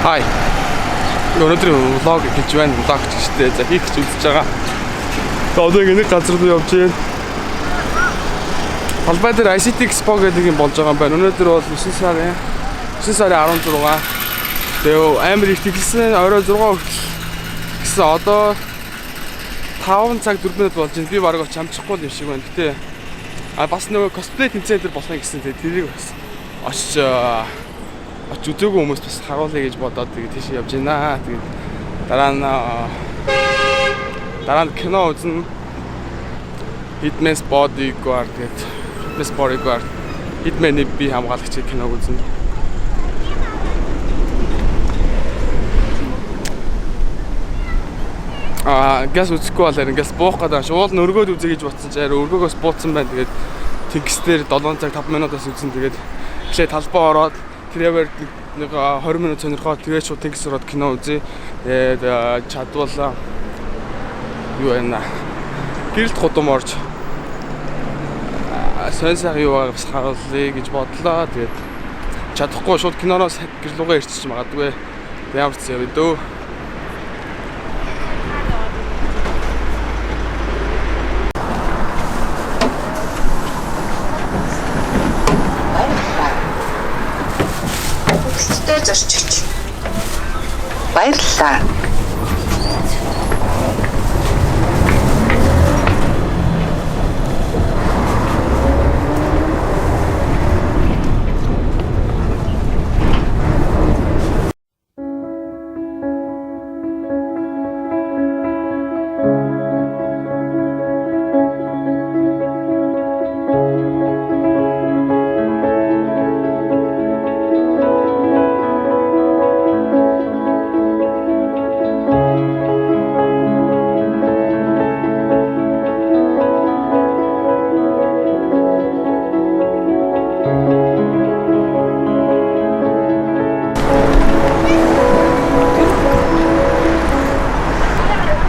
Hi. Өнөөдөр влог хийж байна. Влог гэжтэй за хийх гэж үзэж байгаа. Одоо нэг газар руу явж байна. Талбай дээр ICT Expo гэдэг юм болж байгаа юм байна. Өнөөдөр бол 9 сарын 16. Тэгээ амар их тэглсэн орой 6 хүртэл гэсэн одоо 5 цаг 4 минут болж байна. Би бараг оч амжихгүй юм шиг байна. Гэтэ бас нөгөө cosplay тэмцээн дээр болох гэсэн тэрийг бас очиж үзээгүй хүмүүс бас харуулъя гэж бодоод тэгээ тийш явж байна. Тэгээ дараа нь кино үзэн Hitman's Bodyguard гэдэг Hitman's Bodyguard Hitman-ы би хамгаалагчийн киног үзэн. Газ үзэхгүй болоо ингээс буух гэдэг шууд өргөөд үзье гэж бодсон чи арай өргөөгөөс бууцсан байна. Тэгээд тэнгисээр 7 цаг 5 минутаас үзэн тэгээд эхлээ талбай ороод тэрээр нэг 20 минут сонирхоод тэгээд шууд тэнгис ороод кино үзье. Тэгээд чадвал юу байна? Гэрэлт гудам орж сайн сайхан юу байгаа бас харуулъя гэж бодлоо. Тэгээд чадахгүй шууд киноноос гэрлүүгээ ирчих магадгүй. Ямар ч юм дөө. Зорчигч. Баярлалаа.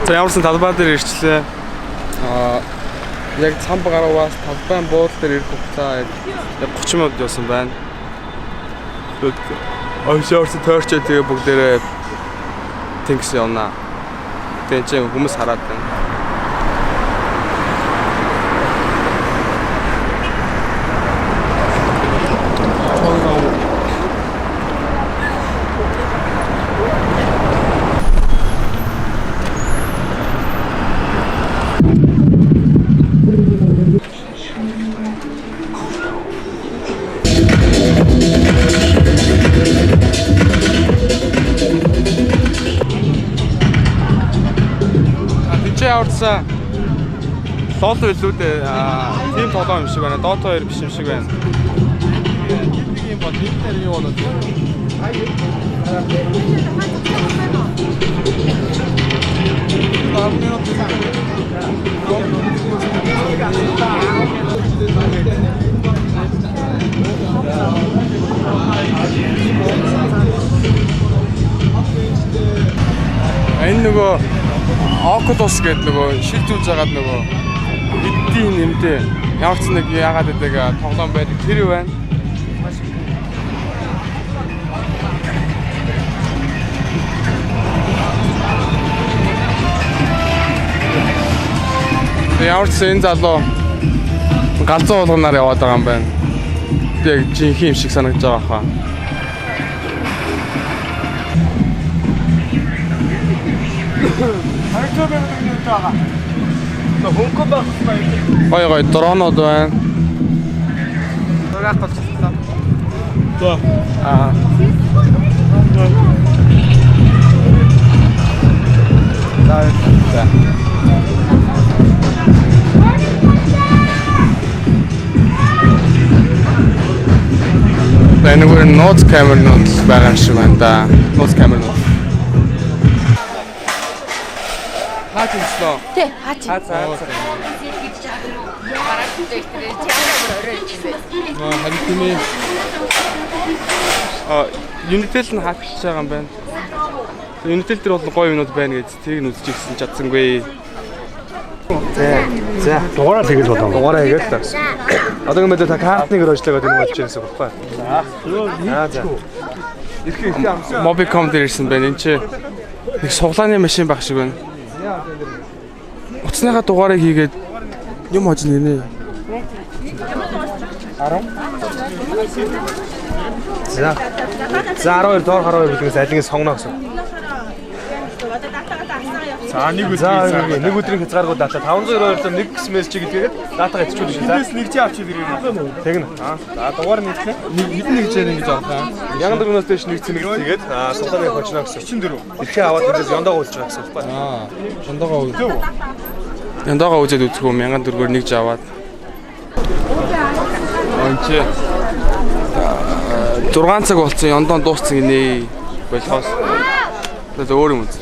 Ямарсан талбай дээр ирчлээ. Яг цамб гаруунаас талбайн буудал дээр ирэх хугацаа яг 30 минут явсан байна. Ойшоорсон тойрчоо тэгээ бүгдээрээ тэнгис явна. Тэгээ чи хүмүүс хараад байна. Яварсан лол билүү дээ. Тим тоглоом юм шиг байна. Dota 2 биш юм шиг байна. Тийм бол тэр юу болоод энэ нөгөө Oculus гэдэг нөгөө шилт үүж байгаад нөгөө эдийн нэмдэ ямар ч нэг яагаад гэдэг тоглоом байдаг тэр юу байна? Ямар ч энэ залуу галзуу уулганаар яваад байгаа юм байна. Яг жинхэнэ юм шиг санагдаж байгаа хаа. Гой дронууд байна. Угаах болчихлоо. За. За. Нэг нууц камернууд байгаа юм шиг байна да. Нууц камернууд. Хаачлаа. Тэ, хаач. Харин Unitel нь хаагдчихж байгаа юм байна. Unitel дээр бол гоё юмнууд байна гэж тийг нь үзэж ирсэн чадсангүй. За, дугаараа тэгэж болоо. Дугаараа хийгээд та. Одоо ингээд та картныг өрөөжлөөгээд энэ болж ирсэн байхгүй. За. За. Mobicom дээр ирсэн байна. Энд чи нэг суглааны машин баг шиг байна. Утасныхаа дугаарыг хийгээд юм хож нэ. 10. За 12 доор хараа билгээс алингийн сонгоно гэсэн. За нэг өдрийн хязгааргүй дата 592-оор нэг смс чи гэдгээд датагаа эцчүүл шүү. Эндээс нэг чи авчиж ирээ. Тэгнэ. За дугаар нийтлээ. Нэг гэж авах юм. Яган дөрвөөс дэш нэг цэнэг тэгээд суглааны хочно гэсэн. 94. Ирхээ аваад эндээс ёндоогоо үлж байгаа гэсэн байна. Яндаагаа үзээд үзэх юм 1004-оор нэг ч аваад. Онч 6 цаг болсон яндаа дууссан гинэ. Болохоос. Тэгээд өөр юм үз.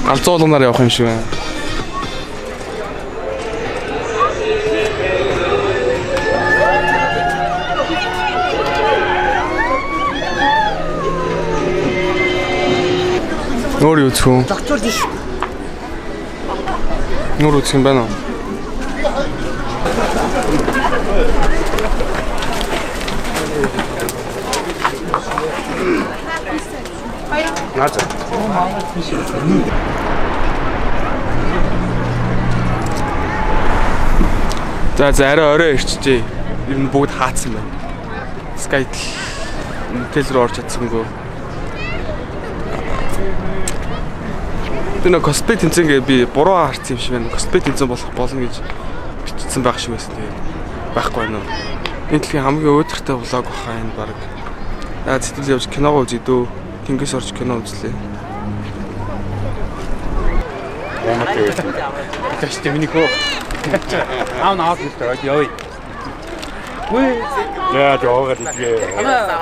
Алцуулнаар явах юм шиг байна. Өөр юу ч юм. Өөр үсэх юм байна уу? Наач. За арай орой ирчихжээ. Ер нь бүгд хаацсан байна. Skytel тэл рүү орж чадсангүй. Тэр cosplay тэнцэнгээ би буруу харсан юм шиг байна. Cosplay тэнцэн болох болно гэж бичсэн байх шиг байсан. Тэгээд байхгүй байна уу. Энэ дэлхийн хамгийн өөдрөгтэй влог баха энэ баг. Сэтгэл явж киногоо үзье дөө. Тэнгис орж кино үзлээ. Тэштэй миний хөө. Аав нэр яа. Ой. Яа жаагаад игээ.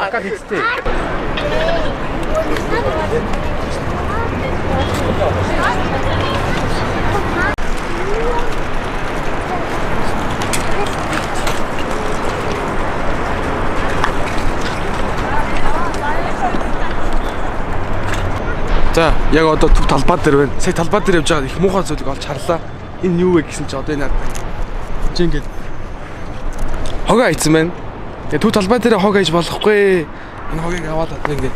Акаа хийцтэй. За яг одоо төв талбай дээр байна. Сая талбай дээр явж байгаа их муухай зүйлийг олж харлаа. Энэ юу вэ гэсэн чи одоо энэ чи ингээд хог айцсан байна. Тэгээ төв талбай дээр хог айж болохгүй. Энэ хогийг аваад одоо ингээд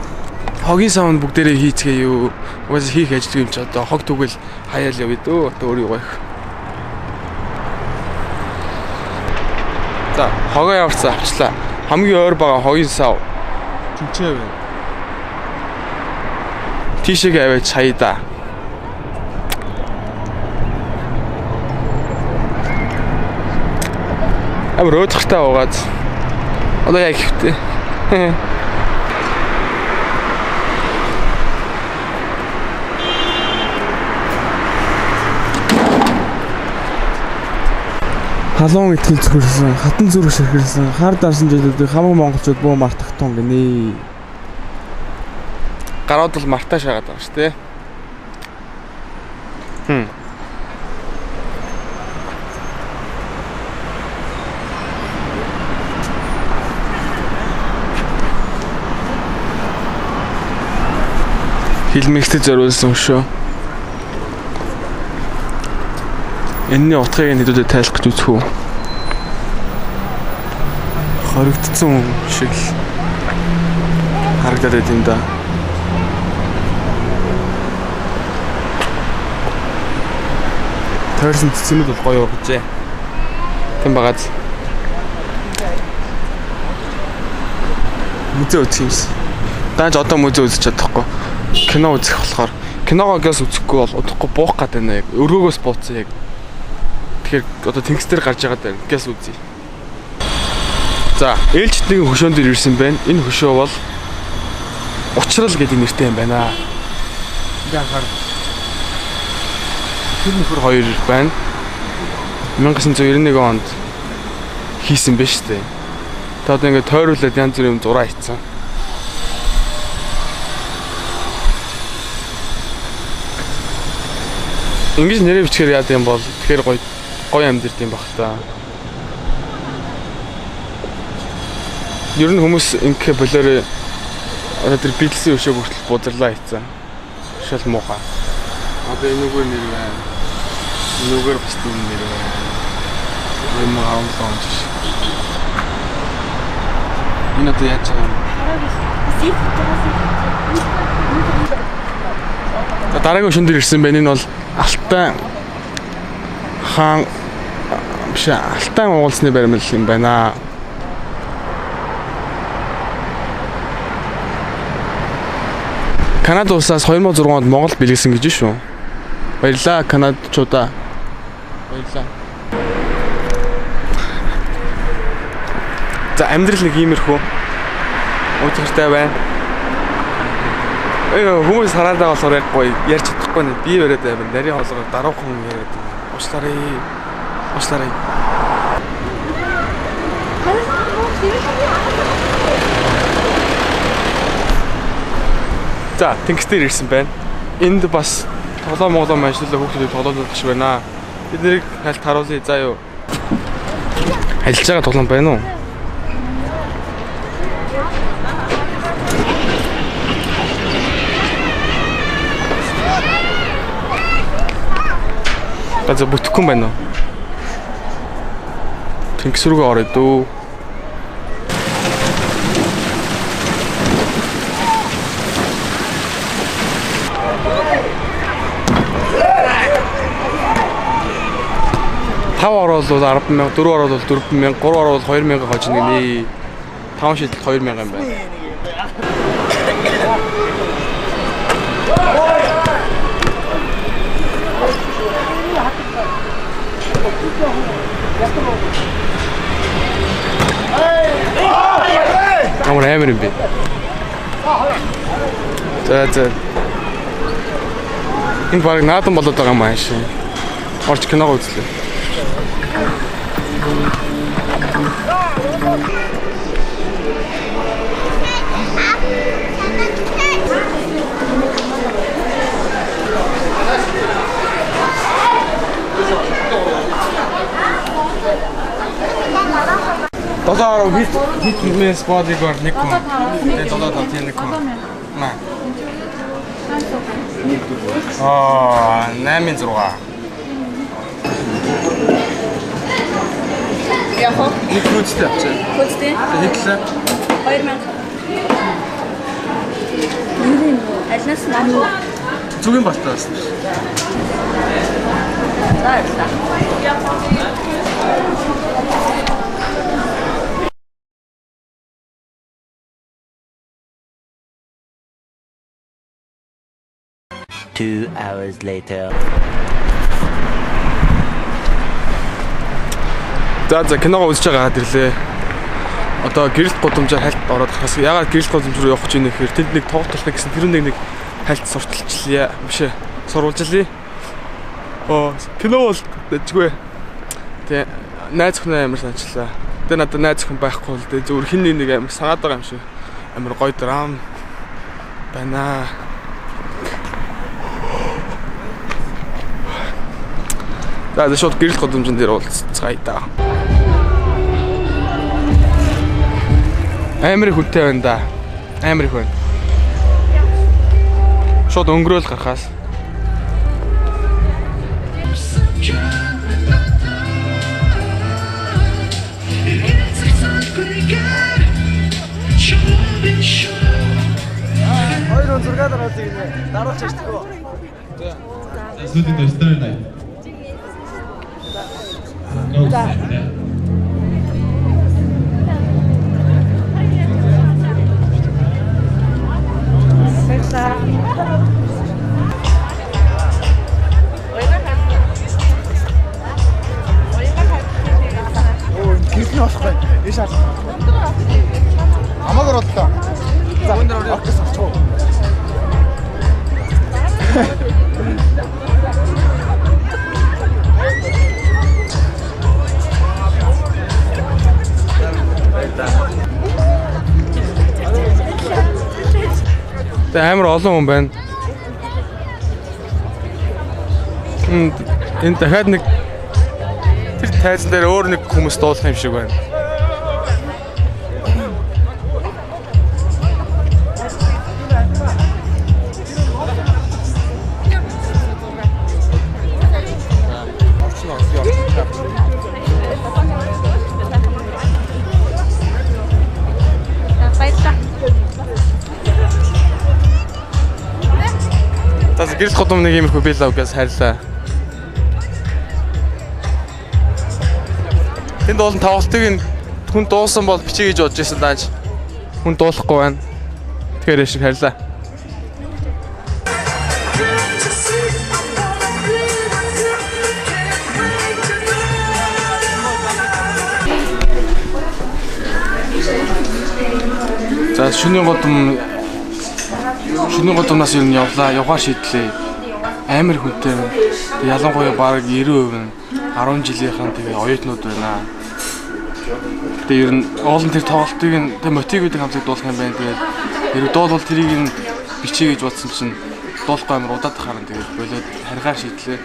хогийн савнд бүгдээрээ хийцгээ юу. Угаасаа хийх ажил юм чи одоо хог түгэл хаяал явъя дөө. Одоо өөр юу гэх. За хогоо яварцаа авчлаа. Хамгийн ойр байгаа хогийн сав тэнцээ байна. Тийшээ аваач хаяа да. Амроо тахтаа угаад. Одоо яг хэвтэй. Халуун итгэл зөвхөрсөн, хатан зүрх ширхэрсэн, хар дарсан жилүүдийг хамаг монголчууд буу мартагтун гинэ. Гараад бол мартаа шаагаад байгаа шүү дээ. Хилмигтэй зориулсан шүү. Энэний утгыг хэдүүдэд тайлах гэж үзэх үү? Хоригдсон шиг харагдаад байт юм да. Тойрсон цэцмүүд бол гоё өгчээ. Тэм багаз. Музей үзэх юмс. Дааж одоо музей үзэж чадахгүй. Кино үзэх болохоор киногоогоос үзэхгүй бол удахгүй буух гээд байна яг. Өргөөгөөс бууцсан яг. Тэгэхээр одоо тэнгис дээр гарч байгаа даа. Гээс үзье. За, ээлжид нэг хөшөөн дээр ирсэн байна. Энэ хөшөө бол Учрал гэдэг нэртэй юм байна. Ингээ анхаар. Тэр нөхөр хоёр байна. 1991 онд хийсэн байна шүү дээ. Та одоо ингээ тойруулаад янз бүрийн зураг хийцэн. Ингэж нэрээ бичгээр яад юм бол тэгэхээр гоё амьдэрд юм баг та. Ер нь хүмүүс ингээ болоорой одоо тэр бидлсэн өшөө бүртэл бударлаа хийцэн. Шал муухай. Одоо энэгүй нэр байна. Нүгээр бас тийм нэр байна. 2017 он ч. Энэ одоо яаж байгаа юм? Дараагийн шин дээр ирсэн байна. Энэ бол Алтай хаан биш Алтай уулзны баримл юм байна. Канада улсаас 2006 онд Монгол бэлгэсэн гэж шүү. Баярлалаа канадчуудаа. Баярлалаа. За амьдрал нэг иймэрхүү. Өчигтэй байна. Хүмүүс хараад байгаа болохоор яг гоё ярьж чадахгүй нэ. Би яриад байна. Нарийн хоолойгоор даруухан яриад. Уучлаарай. За, тэнгистээр ирсэн байна. Энд бас тоглоом ажиллах хүүхдүүд тоглоомд багш байна. Бид нэрийг хальт харуулъя. За юу. Ажиллаж байгаа тоглоом байна уу? Газар бүтэхгүй юм байна уу? Тэнгис рүүгээ орё дөө. Орол бол 10,000, 4 орол бол 4,000, 3 орол 2,000 хожно гинэ. 5 шидэл 2,000 юм байна. Амар амар юм бэ. За. Энэ баг наадам болоод байгаа юм ааш. Орч киног үзлээ. Доллар хит мэс бодигоор нэг хүн. Тэгээд доллар тийм нэг хүн. Наа. 8,600. Яг уу? Нэг хүчтэй авчаа. Хүчтэй? Хэтлээ? 2,000. Алнаас намуу. Зүгийн балтаас. Зайлаа. 2 hours later. За киногоо үзэж байгаа хаад ирлээ. Одоо гэрэлт гудамжаар хальт ороод хас. Ягаад гэрэлт гудамж руу явах гэж юм нэхэр тэнд нэг тоглолт гэсэн тэр нэг хальт сурталчлаа. Биш ээ. Сурвалжлаа. Кино бол дэжгүй. Тэ найз охин амар санчлаа. Тэ надад найз охин байхгүй л дээ. Зүгээр хин нэг амар санаад байгаа юм шиг. Амар гоё драм байна. За шууд гэрэлт гудамжин дээр уулзцгаая да. Амар их хүнтэй байна да. Амар их байна. Шууд өнгөрөөл гарахаас. Хоёр зураг дараад ирнэ. Дараач яштгүй. Сүүлийн дэстер най. Гэрхний болохгүй. Ийш аа. Амаагаар бодлоо. За өндөр орё. Авчихсан авчихгүй. Тэ амар олон хүн байна. Энэ дахиад нэг тэр тайзан дээр өөр нэг хүмүүс дуулах юм шиг байна. За гэрэл годом нэг иймэрхүү билоггээс хайрлаа. Тэнд бол тоглолтыг хүн дуусан бол бичиж гэж бодож байсан дааж. Хүн дуулахгүй байна. Тэгэхээр шиг хайрлаа. За шөнийн годомнаас ер нь явлаа. Явгаа шийдлээ. Амар хүнтэй. Ялангуяа баг 90% 10 жилийнхэн тэгээ оюутнууд байна. Тэгээ ер нь олон тэр тоглолтыг тэг мотивуудыг хамтлагд дуулах юм байна. Тэгээд хэрэг дуулвал тэрийг нь бичиж гэж бодсон чинь дуулахгүй амар удаад харан тэгээд болоод харгаар шийдлээ.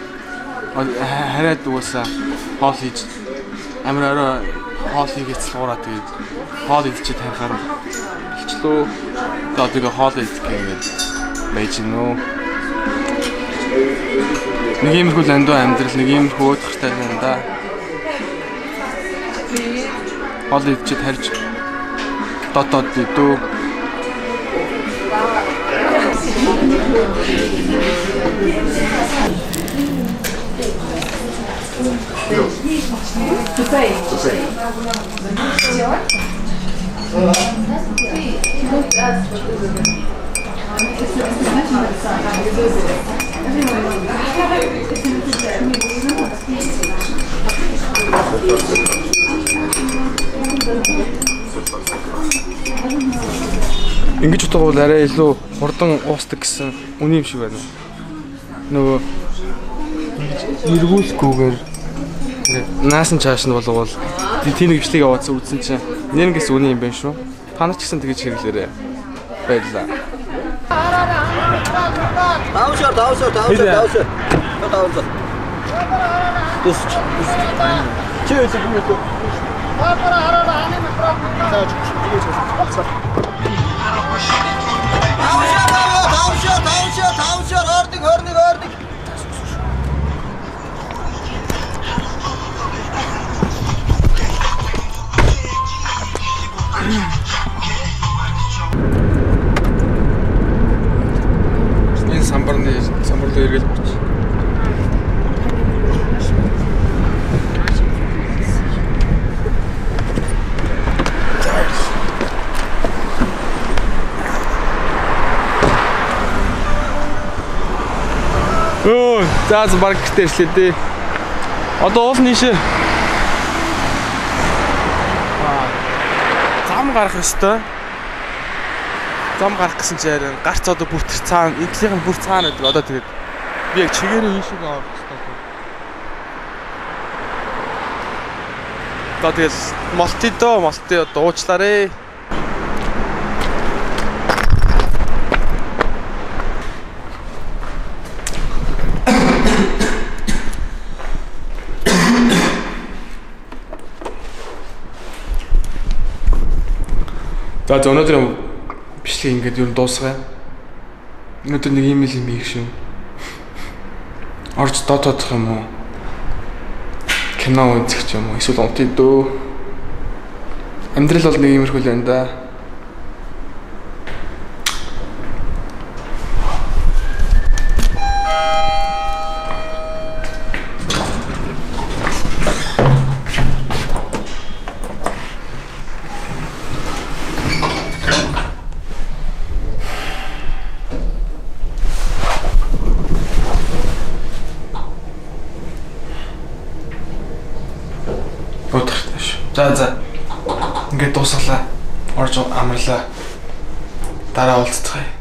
Хараад угаасаа хоол хийж амар орой хоол хийгээд цалгуураа тэгээд хоол идчихээ танихаар болчлоо. Тэгээд тэгээ хоол идэх гээд байж гинөө. Нэг иймэрхүү ландуу амьдрал, нэг иймэрхүү өөдгөртэй юм да. Хоол идчихэд харж дотоод дүү. Ингэж утгавал арай илүү хурдан уусдаг гэсэн үний юм шиг байна. Нөгөө эргүүлэхгүйгээр наасан чааш нь болгоол тийм нэг бичлэг явуулсан үзсэн чинь нэгээс үний юм байна шүү. Та нар ч гэсэн тэгэж хэрэглээрэй. Баярлалаа. Давшаа. Ордик. Энэ самбарлуу эргэл борч. Оо, заа баг гэртээ ирлээ дээ. Одоо уул нийшээ. Зам гарах ёстой. Зам гарах гэсэн чинь гарц одоо бүр тэр цаана, эдлийнх нь бүр цаана гэдэг. Одоо тэгээд би яг чигээрээ ийшээ авах ёстой. Одоо тэгээд молти одоо уучлаарэ. За өнөөдөр бичлэг ингээд юу дуусгая. Өнөөдөр нэг юм хийх шүү. Орж дотоодох юм уу? Кино үзэх юм уу? Эсвэл унтъя дөө. Амьдрал бол нэг иймэрхүү л байна да. За. Ингээд дуусгалаа. Орж амарлаа. Дараа уулзцгаая.